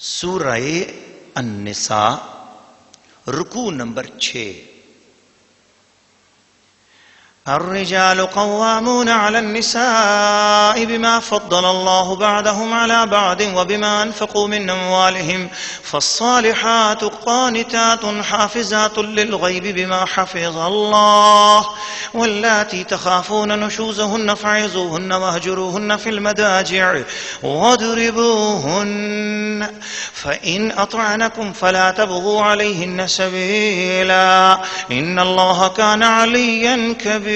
سورہ النساء رکوع نمبر 6۔ الرجال قوامون على النساء بما فضل الله بعضهم على بعض وبما أنفقوا من أموالهم فالصالحات قانتات حافظات للغيب بما حفظ الله واللاتي تخافون نشوزهن فعظوهن واهجروهن في المضاجع واضربوهن فإن أطعنكم فلا تبغوا عليهن سبيلا إن الله كان عليا كبيرا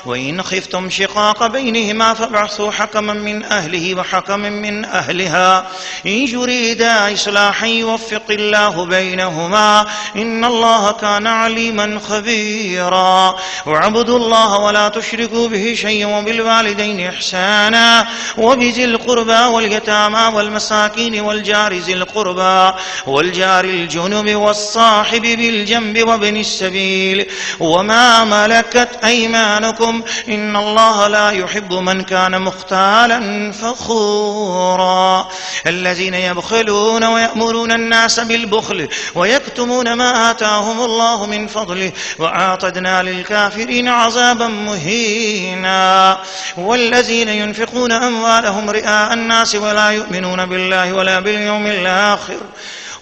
وإن خفتم شقاق بينهما فابعثوا حكما من أهله وحكما من أهلها إن يريدا إصلاحا يوفق الله بينهما إن الله كان عليما خبيرا واعبدوا الله ولا تشركوا به شيئا وبالوالدين إحسانا وبذي القربى واليتامى والمساكين والجار ذي القربى والجار الجنب والصاحب بالجنب وابن السبيل وما ملكت أيمانكم إن الله لا يحب من كان مختالا فخورا الذين يبخلون ويأمرون الناس بالبخل ويكتمون ما آتاهم الله من فضله وأعتدنا للكافرين عذابا مهينا والذين ينفقون أموالهم رئاء الناس ولا يؤمنون بالله ولا باليوم الآخر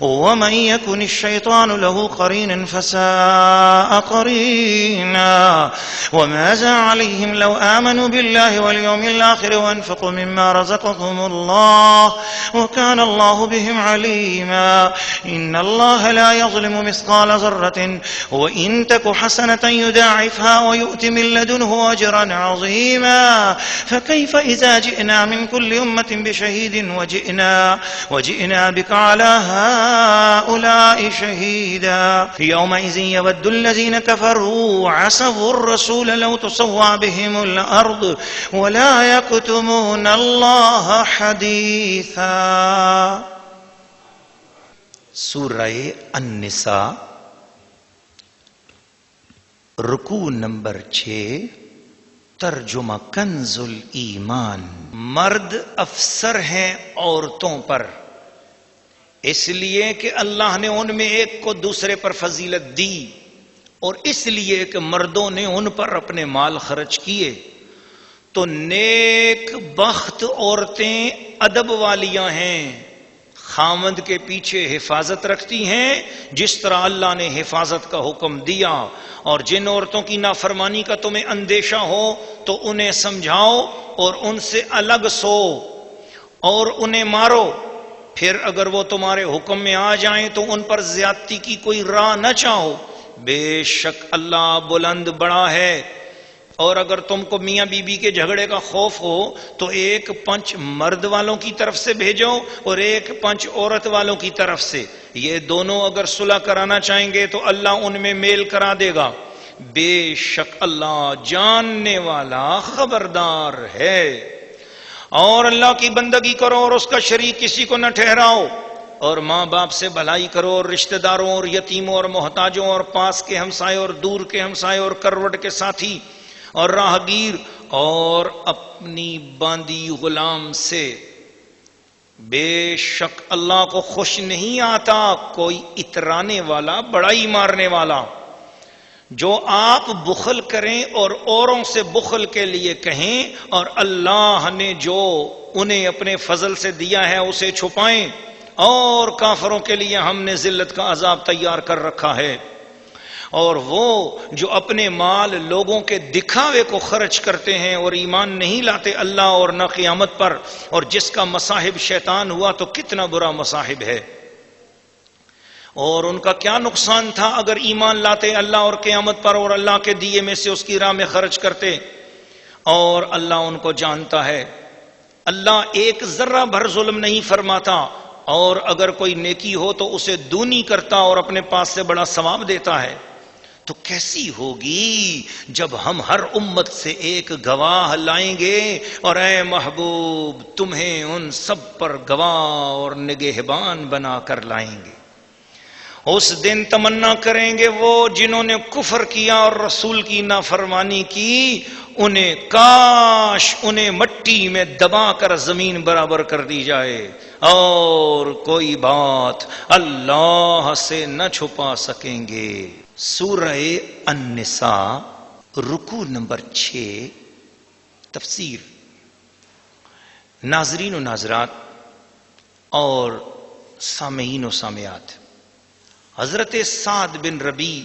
ومن يكن الشيطان له قرينا فساء قرينا وماذا عليهم لو آمنوا بالله واليوم الآخر وانفقوا مما رزقهم الله وكان الله بهم عليما إن الله لا يظلم مثقال ذرة وإن تك حسنة يضاعفها ويؤت من لدنه أجرا عظيما فكيف إذا جئنا من كل أمة بشهيد وجئنا بك على هؤلاء شهيدا يومئذ يود الذين كفروا وعصوا الرسول لو تسوى بهم الأرض ولا يكتمون الله حديثا۔ سورہ النساء رکوع نمبر 6۔ ترجمہ کنز الایمان۔ مرد افسر ہیں عورتوں پر، اس لیے کہ اللہ نے ان میں ایک کو دوسرے پر فضیلت دی، اور اس لیے کہ مردوں نے ان پر اپنے مال خرچ کیے۔ تو نیک بخت عورتیں ادب والیاں ہیں، خامند کے پیچھے حفاظت رکھتی ہیں جس طرح اللہ نے حفاظت کا حکم دیا، اور جن عورتوں کی نافرمانی کا تمہیں اندیشہ ہو تو انہیں سمجھاؤ اور ان سے الگ سو اور انہیں مارو، پھر اگر وہ تمہارے حکم میں آ جائیں تو ان پر زیادتی کی کوئی راہ نہ چاہو، بے شک اللہ بلند بڑا ہے۔ اور اگر تم کو میاں بی بی کے جھگڑے کا خوف ہو تو ایک پنچ مرد والوں کی طرف سے بھیجو اور ایک پنچ عورت والوں کی طرف سے، یہ دونوں اگر صلح کرانا چاہیں گے تو اللہ ان میں میل کرا دے گا، بے شک اللہ جاننے والا خبردار ہے۔ اور اللہ کی بندگی کرو اور اس کا شریک کسی کو نہ ٹھہراؤ، اور ماں باپ سے بھلائی کرو اور رشتہ داروں اور یتیموں اور محتاجوں اور پاس کے ہمسائے اور دور کے ہمسائے اور کروٹ کے ساتھی اور راہگیر اور اپنی باندی غلام سے، بے شک اللہ کو خوش نہیں آتا کوئی اترانے والا بڑائی مارنے والا۔ جو آپ بخل کریں اور اوروں سے بخل کے لیے کہیں، اور اللہ نے جو انہیں اپنے فضل سے دیا ہے اسے چھپائیں، اور کافروں کے لیے ہم نے ذلت کا عذاب تیار کر رکھا ہے۔ اور وہ جو اپنے مال لوگوں کے دکھاوے کو خرچ کرتے ہیں اور ایمان نہیں لاتے اللہ اور نہ قیامت پر، اور جس کا مصاحب شیطان ہوا تو کتنا برا مصاحب ہے۔ اور ان کا کیا نقصان تھا اگر ایمان لاتے اللہ اور قیامت پر اور اللہ کے دیے میں سے اس کی راہ میں خرچ کرتے، اور اللہ ان کو جانتا ہے۔ اللہ ایک ذرہ بھر ظلم نہیں فرماتا، اور اگر کوئی نیکی ہو تو اسے دونی کرتا اور اپنے پاس سے بڑا ثواب دیتا ہے۔ تو کیسی ہوگی جب ہم ہر امت سے ایک گواہ لائیں گے، اور اے محبوب تمہیں ان سب پر گواہ اور نگہبان بنا کر لائیں گے۔ اس دن تمنا کریں گے وہ جنہوں نے کفر کیا اور رسول کی نافرمانی کی، انہیں کاش انہیں مٹی میں دبا کر زمین برابر کر دی جائے، اور کوئی بات اللہ سے نہ چھپا سکیں گے۔ سورہ النساء رکوع نمبر 6 تفسیر۔ ناظرین و ناظرات اور سامعین و سامعات، حضرت سعد بن ربیع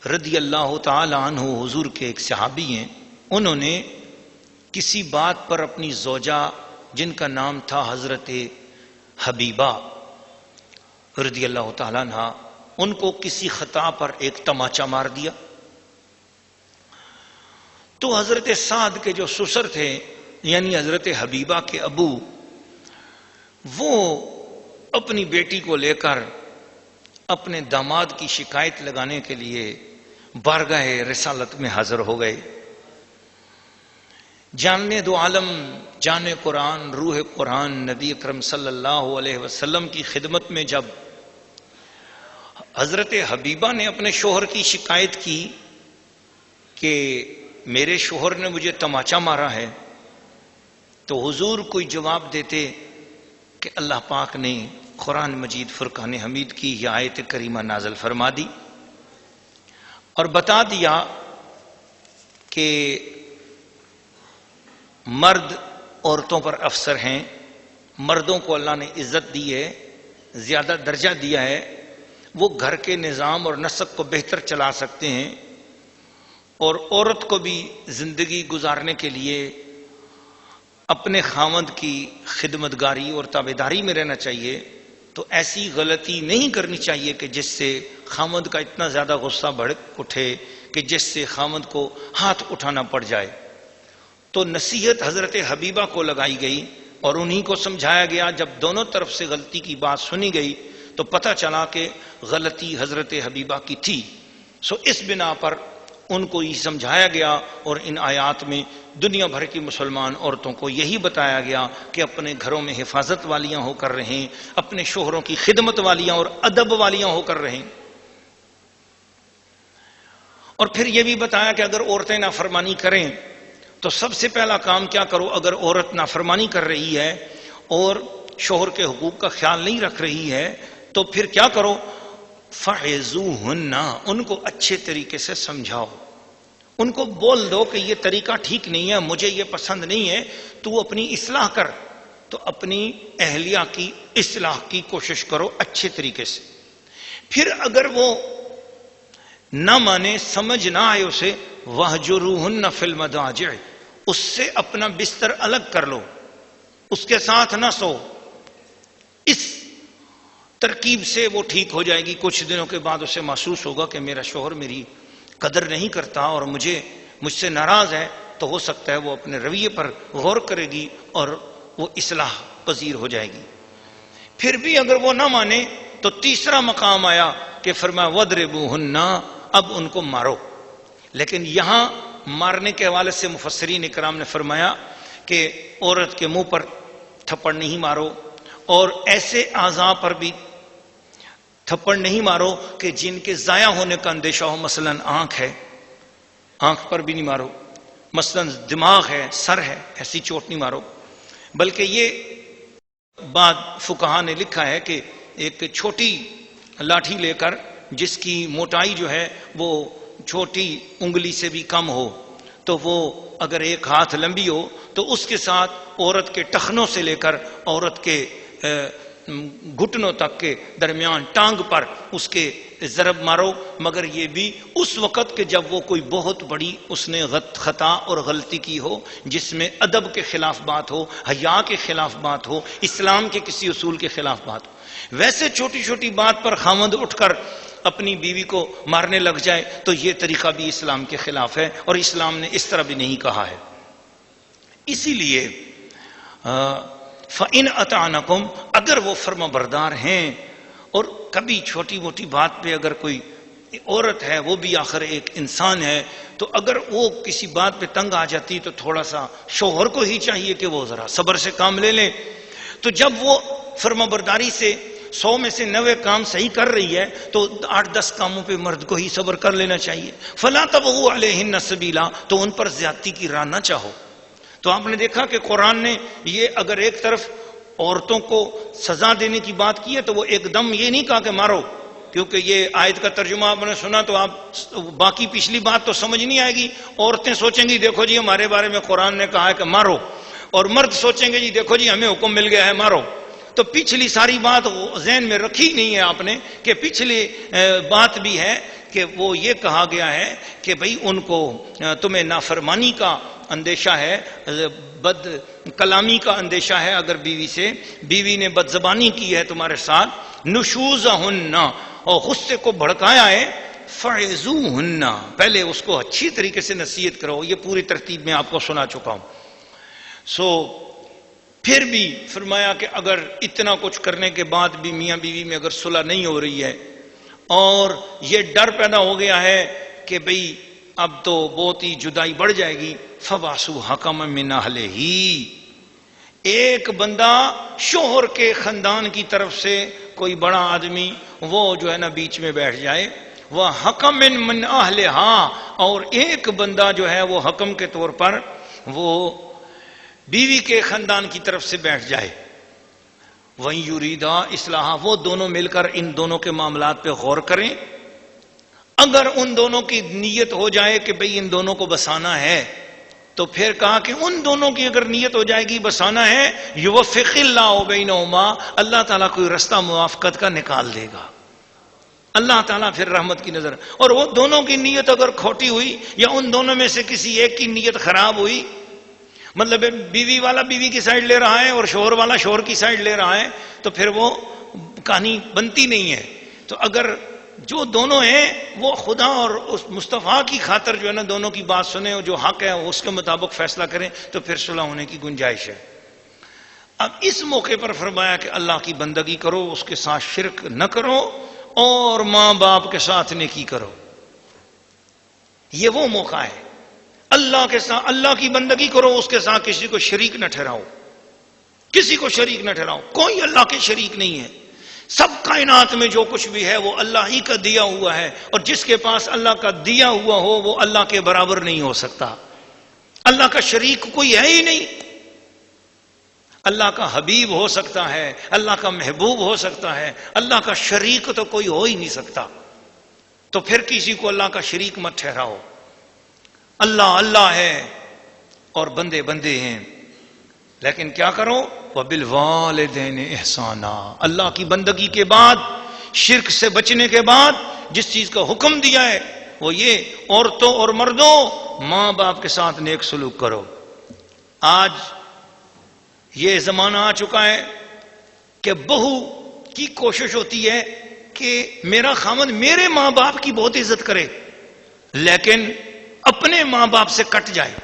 رضی اللہ تعالی عنہ حضور کے ایک صحابی ہیں، انہوں نے کسی بات پر اپنی زوجہ جن کا نام تھا حضرت حبیبہ رضی اللہ تعالی عنہ، ان کو کسی خطا پر ایک تماچا مار دیا۔ تو حضرت سعد کے جو سسر تھے یعنی حضرت حبیبہ کے ابو، وہ اپنی بیٹی کو لے کر اپنے داماد کی شکایت لگانے کے لیے بارگاہ رسالت میں حاضر ہو گئے۔ جاننے دو عالم، جانے قرآن، روح قرآن نبی اکرم صلی اللہ علیہ وسلم کی خدمت میں جب حضرت حبیبہ نے اپنے شوہر کی شکایت کی کہ میرے شوہر نے مجھے تماچا مارا ہے، تو حضور کوئی جواب دیتے کہ اللہ پاک نے قرآن مجید فرقان حمید کی یہ آیت کریمہ نازل فرما دی اور بتا دیا کہ مرد عورتوں پر افسر ہیں، مردوں کو اللہ نے عزت دی ہے، زیادہ درجہ دیا ہے، وہ گھر کے نظام اور نسق کو بہتر چلا سکتے ہیں، اور عورت کو بھی زندگی گزارنے کے لیے اپنے خاوند کی خدمتگاری اور تابعداری میں رہنا چاہیے۔ تو ایسی غلطی نہیں کرنی چاہیے کہ جس سے خاوند کا اتنا زیادہ غصہ بھڑک اٹھے کہ جس سے خاوند کو ہاتھ اٹھانا پڑ جائے۔ تو نصیحت حضرت حبیبہ کو لگائی گئی اور انہی کو سمجھایا گیا۔ جب دونوں طرف سے غلطی کی بات سنی گئی تو پتہ چلا کہ غلطی حضرت حبیبہ کی تھی، سو اس بنا پر ان کو یہ سمجھایا گیا، اور ان آیات میں دنیا بھر کی مسلمان عورتوں کو یہی بتایا گیا کہ اپنے گھروں میں حفاظت والیاں ہو کر رہیں، اپنے شوہروں کی خدمت والیاں اور ادب والیاں ہو کر رہیں۔ اور پھر یہ بھی بتایا کہ اگر عورتیں نافرمانی کریں تو سب سے پہلا کام کیا کرو، اگر عورت نافرمانی کر رہی ہے اور شوہر کے حقوق کا خیال نہیں رکھ رہی ہے تو پھر کیا کرو، فَعِظُوهُنَّ، ان کو اچھے طریقے سے سمجھاؤ، ان کو بول دو کہ یہ طریقہ ٹھیک نہیں ہے، مجھے یہ پسند نہیں ہے، تو اپنی اصلاح کر۔ تو اپنی اہلیہ کی اصلاح کی کوشش کرو اچھے طریقے سے۔ پھر اگر وہ نہ مانے، سمجھ نہ آئے اسے، وَاهْجُرُوهُنَّ فِي الْمَضَاجِعِ، اس سے اپنا بستر الگ کر لو، اس کے ساتھ نہ سو۔ اس ترکیب سے وہ ٹھیک ہو جائے گی۔ کچھ دنوں کے بعد اسے محسوس ہوگا کہ میرا شوہر میری قدر نہیں کرتا اور مجھ سے ناراض ہے، تو ہو سکتا ہے وہ اپنے رویے پر غور کرے گی اور وہ اصلاح پذیر ہو جائے گی۔ پھر بھی اگر وہ نہ مانے تو تیسرا مقام آیا کہ فرمایا وَاضْرِبُوهُنَّ، اب ان کو مارو۔ لیکن یہاں مارنے کے حوالے سے مفسرین اکرام نے فرمایا کہ عورت کے منہ پر تھپڑ نہیں مارو، اور ایسے اعضاء پر بھی تھپڑ نہیں مارو کہ جن کے ضائع ہونے کا اندیشہ ہو، مثلا آنکھ ہے، آنکھ پر بھی نہیں مارو، مثلا دماغ ہے، سر ہے، ایسی چوٹ نہیں مارو۔ بلکہ یہ بات فقہا نے لکھا ہے کہ ایک چھوٹی لاٹھی لے کر جس کی موٹائی جو ہے وہ چھوٹی انگلی سے بھی کم ہو، تو وہ اگر ایک ہاتھ لمبی ہو تو اس کے ساتھ عورت کے ٹخنوں سے لے کر عورت کے گھٹنوں تک کے درمیان ٹانگ پر اس کے ضرب مارو، مگر یہ بھی اس وقت کہ جب وہ کوئی بہت بڑی اس نے خطا اور غلطی کی ہو، جس میں ادب کے خلاف بات ہو، حیا کے خلاف بات ہو، اسلام کے کسی اصول کے خلاف بات ہو۔ ویسے چھوٹی چھوٹی بات پر خاوند اٹھ کر اپنی بیوی کو مارنے لگ جائے تو یہ طریقہ بھی اسلام کے خلاف ہے، اور اسلام نے اس طرح بھی نہیں کہا ہے۔ اسی لیے فَإِنْ أَطَعْنَكُمْ، اگر وہ فرما بردار ہیں، اور کبھی چھوٹی موٹی بات پہ اگر کوئی عورت ہے، وہ بھی آخر ایک انسان ہے، تو اگر وہ کسی بات پہ تنگ آ جاتی تو تھوڑا سا شوہر کو ہی چاہیے کہ وہ ذرا صبر سے کام لے لیں۔ تو جب وہ فرما برداری سے 100 میں سے 90 کام صحیح کر رہی ہے تو 8-10 کاموں پہ مرد کو ہی صبر کر لینا چاہیے۔ فَلَا تَبْغُوا عَلَيْهِنَّ سَبِيلًا، تو ان پر زیادتی کی راہ نہ چاہو۔ تو آپ نے دیکھا کہ قرآن نے یہ اگر ایک طرف عورتوں کو سزا دینے کی بات کی ہے تو وہ ایک دم یہ نہیں کہا کہ مارو، کیونکہ یہ آیت کا ترجمہ آپ نے سنا تو آپ باقی پچھلی بات تو سمجھ نہیں آئے گی. عورتیں سوچیں گی دیکھو جی ہمارے بارے میں قرآن نے کہا ہے کہ مارو، اور مرد سوچیں گے جی دیکھو جی ہمیں حکم مل گیا ہے مارو. تو پچھلی ساری بات ذہن میں رکھی نہیں ہے آپ نے کہ پچھلی بات بھی ہے کہ وہ یہ کہا گیا ہے کہ بھئی ان کو تمہیں نافرمانی کا اندیشہ ہے، بد کلامی کا اندیشہ ہے اگر بیوی سے، بیوی نے بد زبانی کی ہے تمہارے ساتھ، نشوزہن اور غصے کو بھڑکایا ہے، فعظوہن پہلے اس کو اچھی طریقے سے نصیحت کرو. یہ پوری ترتیب میں آپ کو سنا چکا ہوں. پھر بھی فرمایا کہ اگر اتنا کچھ کرنے کے بعد بھی میاں بیوی میں اگر صلح نہیں ہو رہی ہے اور یہ ڈر پیدا ہو گیا ہے کہ بھئی اب تو بہت ہی جدائی بڑھ جائے گی، فَبَعْثُوا حَكَمًا مِّنْ أَهْلِهِ، ایک بندہ شوہر کے خاندان کی طرف سے کوئی بڑا آدمی وہ جو ہے نا بیچ میں بیٹھ جائے، وہ حَكَمًا مِّنْ أَهْلِهَا، اور ایک بندہ جو ہے وہ حکم کے طور پر وہ بیوی کے خاندان کی طرف سے بیٹھ جائے. وَإِن يُرِيدَا إِصْلَاحًا، وہ دونوں مل کر ان دونوں کے معاملات پہ غور کریں. اگر ان دونوں کی نیت ہو جائے کہ بھئی ان دونوں کو بسانا ہے، تو پھر کہا کہ ان دونوں کی اگر نیت ہو جائے گی بسانا ہے، يُوَفِّقِ اللَّهُ بَيْنَهُمَا، اللہ تعالیٰ کوئی رستہ موافقت کا نکال دے گا. اللہ تعالیٰ پھر رحمت کی نظر. اور وہ دونوں کی نیت اگر کھوٹی ہوئی یا ان دونوں میں سے کسی ایک کی نیت خراب ہوئی، مطلب بیوی والا بیوی کی سائڈ لے رہا ہے اور شوہر والا شوہر کی سائڈ لے رہا ہے، تو پھر وہ کہانی بنتی نہیں ہے. تو اگر جو دونوں ہیں وہ خدا اور اس مصطفیٰ کی خاطر جو ہے نا دونوں کی بات سنیں اور جو حق ہے اس کے مطابق فیصلہ کریں تو پھر صلح ہونے کی گنجائش ہے. اب اس موقع پر فرمایا کہ اللہ کی بندگی کرو، اس کے ساتھ شرک نہ کرو اور ماں باپ کے ساتھ نیکی کرو. یہ وہ موقع ہے، اللہ کے ساتھ اللہ کی بندگی کرو، اس کے ساتھ کسی کو شریک نہ ٹھہراؤ، کسی کو شریک نہ ٹھہراؤ. کوئی اللہ کے شریک نہیں ہے. سب کائنات میں جو کچھ بھی ہے وہ اللہ ہی کا دیا ہوا ہے، اور جس کے پاس اللہ کا دیا ہوا ہو وہ اللہ کے برابر نہیں ہو سکتا. اللہ کا شریک کوئی ہے ہی نہیں. اللہ کا حبیب ہو سکتا ہے، اللہ کا محبوب ہو سکتا ہے، اللہ کا شریک تو کوئی ہو ہی نہیں سکتا. تو پھر کسی کو اللہ کا شریک مت ٹھہراؤ. اللہ اللہ ہے اور بندے بندے ہیں. لیکن کیا کرو؟ وَبِالْوَالِدَيْنِ إِحْسَانًا، اللہ کی بندگی کے بعد، شرک سے بچنے کے بعد جس چیز کا حکم دیا ہے وہ یہ، عورتوں اور مردوں ماں باپ کے ساتھ نیک سلوک کرو. آج یہ زمانہ آ چکا ہے کہ بہو کی کوشش ہوتی ہے کہ میرا خاوند میرے ماں باپ کی بہت عزت کرے لیکن اپنے ماں باپ سے کٹ جائے.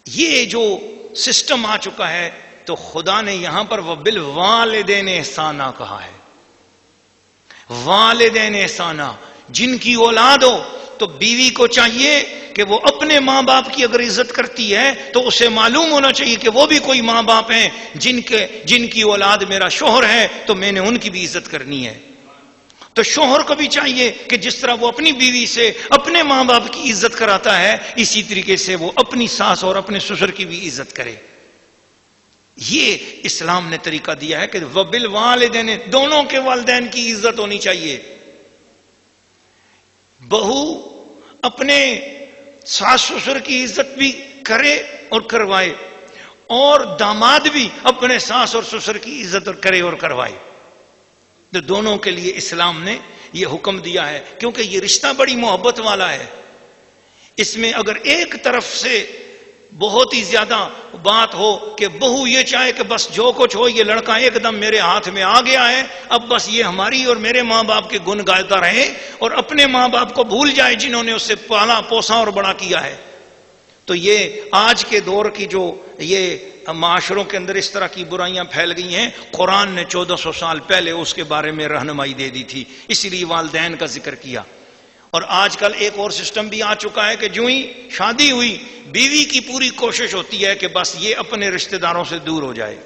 یہ جو سسٹم آ چکا ہے تو خدا نے یہاں پر وَبِالْوَالِدَيْنِ إِحْسَانًا کہا ہے. والدین احسانہ، جن کی اولاد ہو تو بیوی کو چاہیے کہ وہ اپنے ماں باپ کی اگر عزت کرتی ہے تو اسے معلوم ہونا چاہیے کہ وہ بھی کوئی ماں باپ ہیں جن کی اولاد میرا شوہر ہے تو میں نے ان کی بھی عزت کرنی ہے. تو شوہر کو بھی چاہیے کہ جس طرح وہ اپنی بیوی سے اپنے ماں باپ کی عزت کراتا ہے اسی طریقے سے وہ اپنی ساس اور اپنے سسر کی بھی عزت کرے. یہ اسلام نے طریقہ دیا ہے کہ وَبِالْوَالِدَيْنِ، دونوں کے والدین کی عزت ہونی چاہیے. بہو اپنے ساس سسر کی عزت بھی کرے اور کروائے، اور داماد بھی اپنے ساس اور سسر کی عزت کرے اور کروائے. تو دونوں کے لیے اسلام نے یہ حکم دیا ہے کیونکہ یہ رشتہ بڑی محبت والا ہے. اس میں اگر ایک طرف سے بہت ہی زیادہ بات ہو کہ بہو یہ چاہے کہ بس جو کچھ ہو یہ لڑکا ایک دم میرے ہاتھ میں آ گیا ہے، اب بس یہ ہماری اور میرے ماں باپ کے گن گاتا رہے اور اپنے ماں باپ کو بھول جائے جنہوں نے اس سے پالا پوسا اور بڑا کیا ہے، تو یہ آج کے دور کی جو یہ معاشروں کے اندر اس طرح کی برائیاں پھیل گئی ہیں. قرآن نے 1400 سال پہلے اس کے بارے میں رہنمائی دے دی تھی، اسی لیے والدین کا ذکر کیا. اور آج کل ایک اور سسٹم بھی آ چکا ہے کہ جو ہی شادی ہوئی بیوی کی پوری کوشش ہوتی ہے کہ بس یہ اپنے رشتہ داروں سے دور ہو جائے،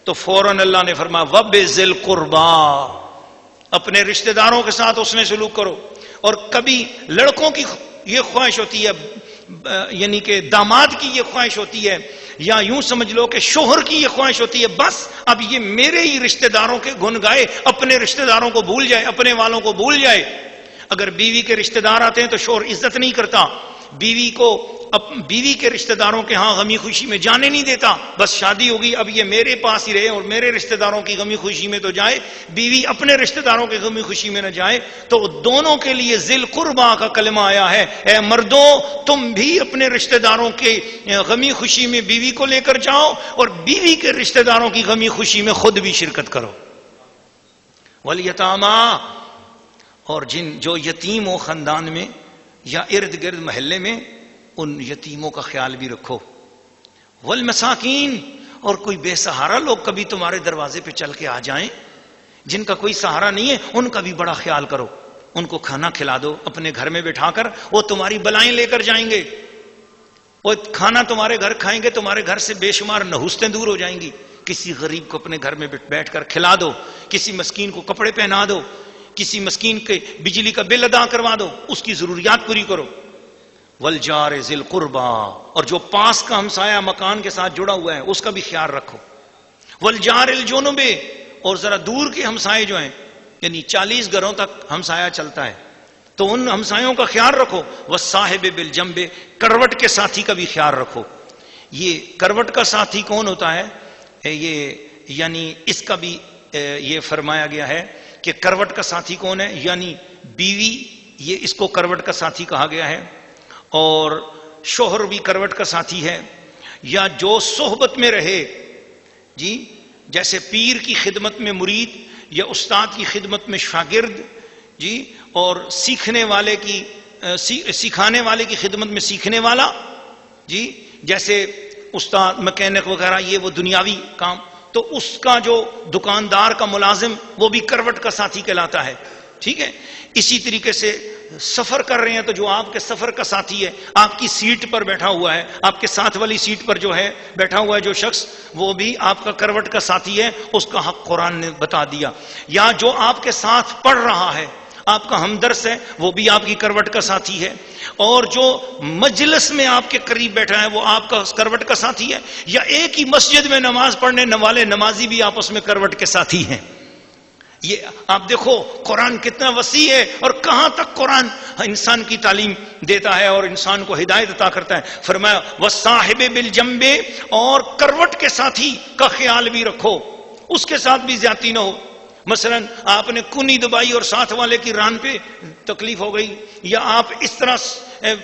تو فوراً اللہ نے فرمایا وَبِذِي الْقُرْبَى، اپنے رشتہ داروں کے ساتھ اس نے سلوک کرو. اور کبھی لڑکوں کی یہ خواہش ہوتی ہے یعنی کہ داماد کی یہ خواہش ہوتی ہے، یا یوں سمجھ لو کہ شوہر کی یہ خواہش ہوتی ہے بس اب یہ میرے ہی رشتہ داروں کے گن گائے، اپنے رشتہ داروں کو بھول جائے، اپنے والوں کو بھول جائے۔ اگر بیوی کے رشتہ دار آتے ہیں تو شوہر عزت نہیں کرتا، بیوی کو بیوی کے رشتہ داروں کے ہاں غمی خوشی میں جانے نہیں دیتا، بس شادی ہوگی اب یہ میرے پاس ہی رہے اور میرے رشتہ داروں کی غمی خوشی میں تو جائے، بیوی اپنے رشتہ داروں کی غمی خوشی میں نہ جائے۔ تو دونوں کے لیے ذل قربا کا کلمہ آیا ہے، اے مردوں تم بھی اپنے رشتہ داروں کے غمی خوشی میں بیوی کو لے کر جاؤ اور بیوی کے رشتہ داروں کی غمی خوشی میں خود بھی شرکت کرو۔ والیتاما، اور جو یتیم ہو خاندان میں یا ارد گرد محلے میں، ان یتیموں کا خیال بھی رکھو۔ والمساکین، اور کوئی بے سہارا لوگ کبھی تمہارے دروازے پہ چل کے آ جائیں، جن کا کوئی سہارا نہیں ہے، ان کا بھی بڑا خیال کرو، ان کو کھانا کھلا دو اپنے گھر میں بٹھا کر، وہ تمہاری بلائیں لے کر جائیں گے، وہ کھانا تمہارے گھر کھائیں گے، تمہارے گھر سے بے شمار نحوستیں دور ہو جائیں گی۔ کسی غریب کو اپنے گھر میں بیٹھ کر کھلا دو، کسی مسکین کو کپڑے پہنا دو، کسی مسکین کے بجلی کا بل ادا کروا دو، اس کی ضروریات پوری کرو۔ والجار ذی القربا، اور جو پاس کا ہمسایہ مکان کے ساتھ جڑا ہوا ہے اس کا بھی خیال رکھو۔ والجار الجنب، اور ذرا دور کے ہمسائے جو ہیں، یعنی 40 گھروں تک ہمسایہ چلتا ہے تو ان ہمسایوں کا خیال رکھو۔ والصاحب بالجنب، کروٹ کے ساتھی کا بھی خیال رکھو۔ یہ کروٹ کا ساتھی کون ہوتا ہے؟ یہ یعنی اس کا بھی یہ فرمایا گیا ہے کہ کروٹ کا ساتھی کون ہے، یعنی بیوی، یہ اس کو کروٹ کا ساتھی کہا گیا ہے، اور شوہر بھی کروٹ کا ساتھی ہے، یا جو صحبت میں رہے، جی جیسے پیر کی خدمت میں مرید یا استاد کی خدمت میں شاگرد، جی اور سیکھنے والے کی سکھانے والے کی خدمت میں سیکھنے والا، جی جیسے استاد مکینک وغیرہ، یہ وہ دنیاوی کام، تو اس کا جو دکاندار کا ملازم وہ بھی کروٹ کا ساتھی کہلاتا ہے، ٹھیک ہے۔ اسی طریقے سے سفر کر رہے ہیں تو جو آپ کے سفر کا ساتھی ہے، آپ کی سیٹ پر بیٹھا ہوا ہے، آپ کے ساتھ والی سیٹ پر جو ہے بیٹھا ہوا ہے جو شخص، وہ بھی آپ کا کروٹ کا ساتھی ہے، اس کا حق قرآن نے بتا دیا۔ یا جو آپ کے ساتھ پڑھ رہا ہے، آپ کا ہمدرس ہے، وہ بھی آپ کی کروٹ کا ساتھی ہے، اور جو مجلس میں آپ کے قریب بیٹھا ہے وہ آپ کا کروٹ کا ساتھی ہے، یا ایک ہی مسجد میں نماز پڑھنے والے نمازی بھی آپس میں کروٹ کے ساتھی ہیں۔ یہ آپ دیکھو قرآن کتنا وسیع ہے، اور کہاں تک قرآن انسان کی تعلیم دیتا ہے اور انسان کو ہدایت عطا کرتا ہے۔ فرمایا وصاحب بالجنب، اور کروٹ کے ساتھی کا خیال بھی رکھو، اس کے ساتھ بھی زیادتی نہ ہو۔ مثلا آپ نے کنی دبائی اور ساتھ والے کی ران پہ تکلیف ہو گئی، یا آپ اس طرح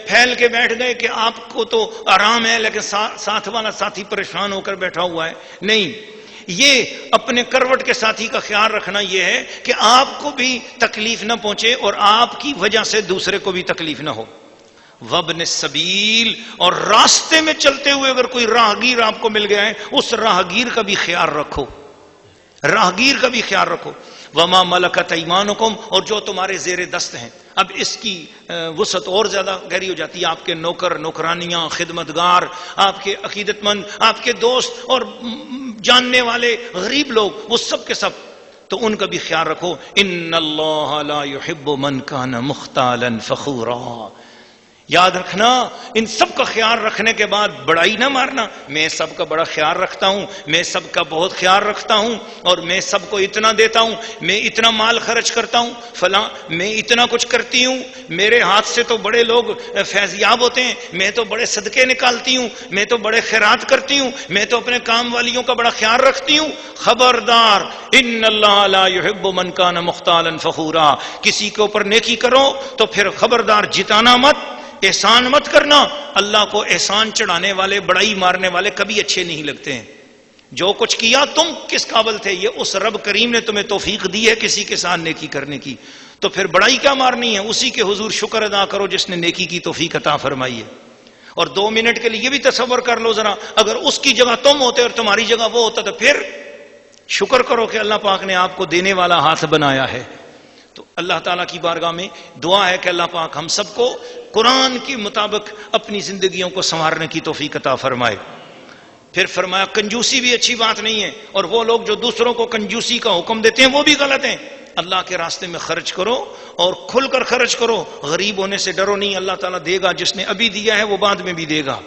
پھیل کے بیٹھ گئے کہ آپ کو تو آرام ہے لیکن ساتھ والا ساتھی پریشان ہو کر بیٹھا ہوا ہے، نہیں۔ یہ اپنے کروٹ کے ساتھی کا خیال رکھنا یہ ہے کہ آپ کو بھی تکلیف نہ پہنچے اور آپ کی وجہ سے دوسرے کو بھی تکلیف نہ ہو۔ وابن السبیل، اور راستے میں چلتے ہوئے اگر کوئی راہگیر آپ کو مل گیا ہے، اس راہگیر کا بھی خیال رکھو، راہگیر کا بھی خیال رکھو۔ وما ملکت ایمانکم، اور جو تمہارے زیر دست ہیں۔ اب اس کی وسعت اور زیادہ گہری ہو جاتی ہے، آپ کے نوکر نوکرانیاں، خدمتگار، آپ کے عقیدت مند، آپ کے دوست اور جاننے والے غریب لوگ، وہ سب کے سب، تو ان کا بھی خیال رکھو۔ ان اللہ لا يحب من کان مختالا فخورا، یاد رکھنا ان سب کا خیال رکھنے کے بعد بڑائی نہ مارنا، میں سب کا بڑا خیال رکھتا ہوں، میں سب کا بہت خیال رکھتا ہوں، اور میں سب کو اتنا دیتا ہوں، میں اتنا مال خرچ کرتا ہوں، فلاں میں اتنا کچھ کرتی ہوں، میرے ہاتھ سے تو بڑے لوگ فیضیاب ہوتے ہیں، میں تو بڑے صدقے نکالتی ہوں، میں تو بڑے خیرات کرتی ہوں، میں تو اپنے کام والیوں کا بڑا خیال رکھتی ہوں۔ خبردار، ان اللہ لا يحب من کان مختالا فخورا، کسی کے اوپر نیکی کرو تو پھر خبردار جتانا مت، احسان مت کرنا۔ اللہ کو احسان چڑھانے والے، بڑائی مارنے والے کبھی اچھے نہیں لگتے ہیں۔ جو کچھ کیا تم کس قابل تھے، یہ اس رب کریم نے تمہیں توفیق دی ہے کسی کے ساتھ نیکی کرنے کی، تو پھر بڑائی کیا مارنی ہے، اسی کے حضور شکر ادا کرو جس نے نیکی کی توفیق عطا فرمائی ہے۔ اور 2 منٹ کے لیے یہ بھی تصور کر لو ذرا، اگر اس کی جگہ تم ہوتے اور تمہاری جگہ وہ ہوتا تو پھر شکر کرو کہ اللہ پاک نے آپ کو دینے والا ہاتھ بنایا ہے۔ تو اللہ تعالیٰ کی بارگاہ میں دعا ہے کہ اللہ پاک ہم سب کو قرآن کے مطابق اپنی زندگیوں کو سنوارنے کی توفیق عطا فرمائے۔ پھر فرمایا کنجوسی بھی اچھی بات نہیں ہے، اور وہ لوگ جو دوسروں کو کنجوسی کا حکم دیتے ہیں وہ بھی غلط ہیں۔ اللہ کے راستے میں خرچ کرو اور کھل کر خرچ کرو، غریب ہونے سے ڈرو نہیں، اللہ تعالیٰ دے گا، جس نے ابھی دیا ہے وہ بعد میں بھی دے گا۔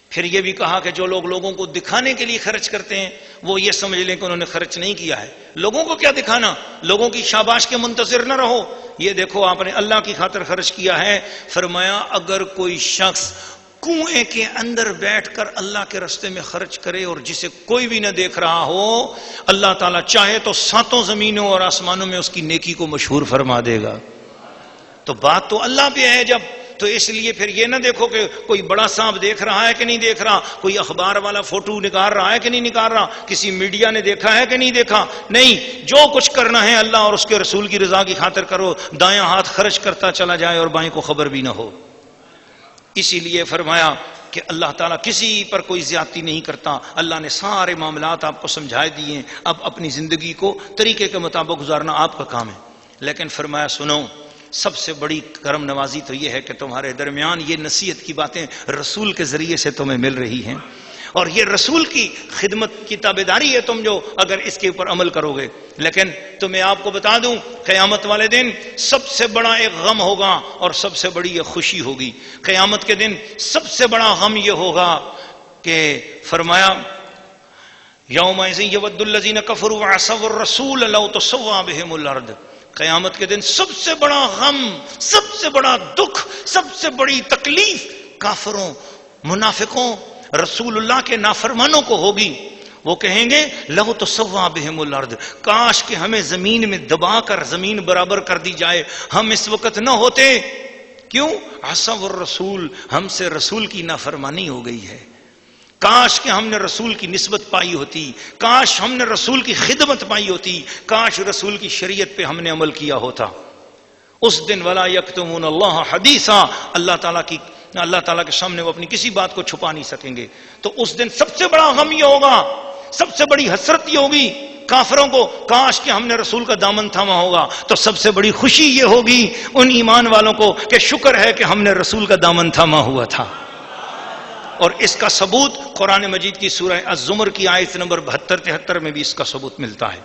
پھر یہ بھی کہا کہ جو لوگ لوگوں کو دکھانے کے لیے خرچ کرتے ہیں وہ یہ سمجھ لیں کہ انہوں نے خرچ نہیں کیا ہے۔ لوگوں کو کیا دکھانا، لوگوں کی شاباش کے منتظر نہ رہو، یہ دیکھو آپ نے اللہ کی خاطر خرچ کیا ہے۔ فرمایا اگر کوئی شخص کنویں کے اندر بیٹھ کر اللہ کے راستے میں خرچ کرے اور جسے کوئی بھی نہ دیکھ رہا ہو، اللہ تعالیٰ چاہے تو ساتوں زمینوں اور آسمانوں میں اس کی نیکی کو مشہور فرما دے گا۔ تو بات تو اللہ پہ ہے جب، تو اس لیے پھر یہ نہ دیکھو کہ کوئی بڑا صاحب دیکھ رہا ہے کہ نہیں دیکھ رہا، کوئی اخبار والا فوٹو نکال رہا ہے کہ نہیں نکال رہا، کسی میڈیا نے دیکھا ہے کہ نہیں دیکھا، نہیں، جو کچھ کرنا ہے اللہ اور اس کے رسول کی رضا کی خاطر کرو، دایاں ہاتھ خرچ کرتا چلا جائے اور بائیں کو خبر بھی نہ ہو۔ اسی لیے فرمایا کہ اللہ تعالیٰ کسی پر کوئی زیادتی نہیں کرتا، اللہ نے سارے معاملات آپ کو سمجھائے دیے، اب اپنی زندگی کو طریقے کے مطابق گزارنا آپ کا کام ہے۔ لیکن فرمایا سنو، سب سے بڑی کرم نوازی تو یہ ہے کہ تمہارے درمیان یہ نصیحت کی باتیں رسول کے ذریعے سے تمہیں مل رہی ہیں، اور یہ رسول کی خدمت کی تابعداری ہے تم جو اگر اس کے اوپر عمل کرو گے۔ لیکن تو میں آپ کو بتا دوں، قیامت والے دن سب سے بڑا ایک غم ہوگا اور سب سے بڑی یہ خوشی ہوگی۔ قیامت کے دن سب سے بڑا غم یہ ہوگا کہ فرمایا یومئذ یود الذین کفروا وعصوا الرسول لو تسوی بہم الارض، قیامت کے دن سب سے بڑا غم، سب سے بڑا دکھ، سب سے بڑی تکلیف کافروں، منافقوں، رسول اللہ کے نافرمانوں کو ہوگی۔ وہ کہیں گے لو تسوی بہم الارض، کاش کہ ہمیں زمین میں دبا کر زمین برابر کر دی جائے، ہم اس وقت نہ ہوتے۔ کیوں؟ عصوا الرسول، ہم سے رسول کی نافرمانی ہو گئی ہے، کاش کہ ہم نے رسول کی نسبت پائی ہوتی، کاش ہم نے رسول کی خدمت پائی ہوتی، کاش رسول کی شریعت پہ ہم نے عمل کیا ہوتا۔ اس دن ولا یکتمون اللہ حدیثا، اللہ تعالیٰ کے سامنے وہ اپنی کسی بات کو چھپا نہیں سکیں گے۔ تو اس دن سب سے بڑا غم یہ ہوگا، سب سے بڑی حسرت یہ ہوگی کافروں کو، کاش کہ ہم نے رسول کا دامن تھاما ہوگا۔ تو سب سے بڑی خوشی یہ ہوگی ان ایمان والوں کو کہ شکر ہے کہ ہم نے رسول کا دامن تھاما ہوا تھا۔ اور اس کا ثبوت قرآن مجید کی سورہ الزمر کی آیت نمبر 72-73 میں بھی اس کا ثبوت ملتا ہے۔